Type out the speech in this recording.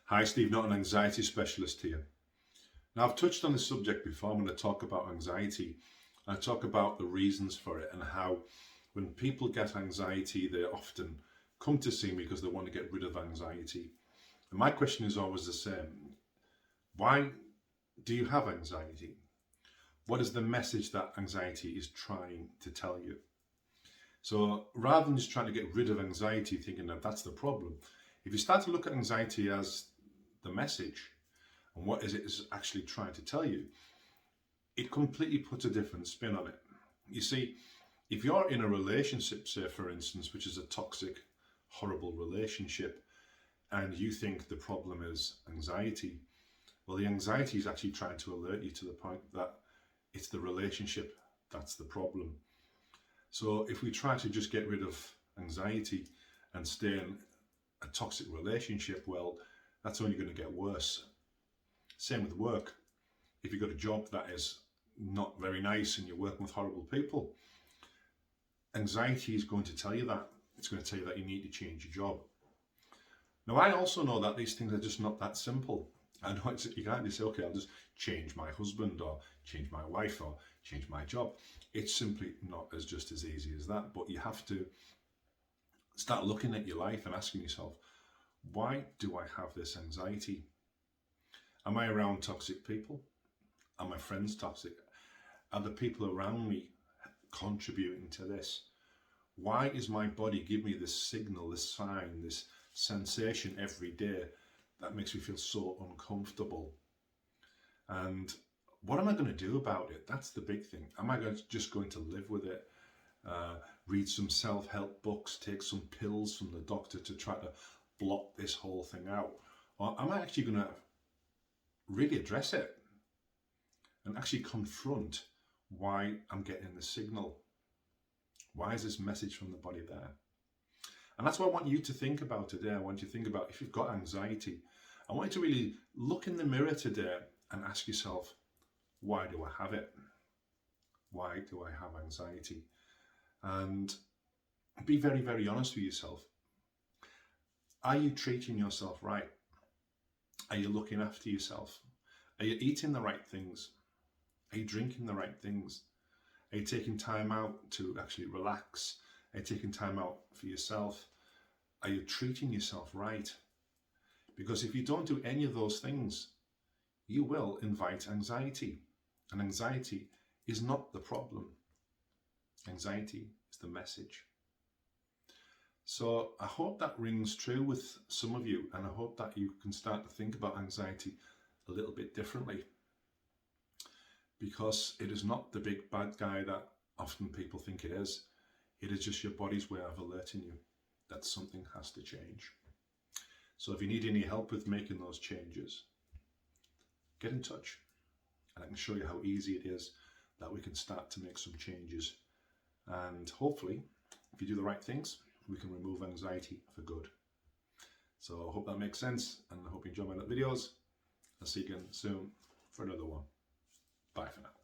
Hi, Steve Norton, anxiety specialist here. Now, I've touched on this subject before. I'm going to talk about anxiety. I talk about the reasons for it and how when people get anxiety, they often come to see me because they want to get rid of anxiety. And my question is always the same. Why do you have anxiety? What is the message that anxiety is trying to tell you? So rather than just trying to get rid of anxiety, thinking that that's the problem, if you start to look at anxiety as the message and what is it is actually trying to tell you, it completely puts a different spin on it. You see, if you're in a relationship, say for instance, which is a toxic, horrible relationship, and you think the problem is anxiety, well, the anxiety is actually trying to alert you to the point that it's the relationship that's the problem. So if we try to just get rid of anxiety and stay in a toxic relationship, well, that's only going to get worse. Same with work. If you've got a job that is not very nice and you're working with horrible people, anxiety is going to tell you that. It's going to tell you that you need to change your job. Now, I also know that these things are just not that simple. I know you can't just say, okay, I'll just change my husband or change my wife or change my job. It's simply not just as easy as that. But you have to start looking at your life and asking yourself, why do I have this anxiety? Am I around toxic people? Are my friends toxic? Are the people around me contributing to this? Why is my body giving me this signal, this sign, this sensation every day that makes me feel so uncomfortable? And what am I going to do about it? That's the big thing. Am I just going to live with it? Read some self-help books, take some pills from the doctor to try to block this whole thing out? Or am I actually going to really address it and actually confront why I'm getting the signal? Why is this message from the body there? And that's what I want you to think about today. I want you to think about, if you've got anxiety, I want you to really look in the mirror today and ask yourself, why do I have it? Why do I have anxiety? And be very, very honest with yourself. Are you treating yourself right? Are you looking after yourself? Are you eating the right things? Are you drinking the right things? Are you taking time out to actually relax? Are you taking time out for yourself? Are you treating yourself right? Because if you don't do any of those things, you will invite anxiety. And anxiety is not the problem. Anxiety is the message. So I hope that rings true with some of you, and I hope that you can start to think about anxiety a little bit differently, because it is not the big bad guy that often people think it is. It is just your body's way of alerting you that something has to change. So if you need any help with making those changes, get in touch and I can show you how easy it is that we can start to make some changes. And hopefully, if you do the right things, we can remove anxiety for good. So I hope that makes sense, and I hope you enjoy my videos. I'll see you again soon for another one. Bye for now.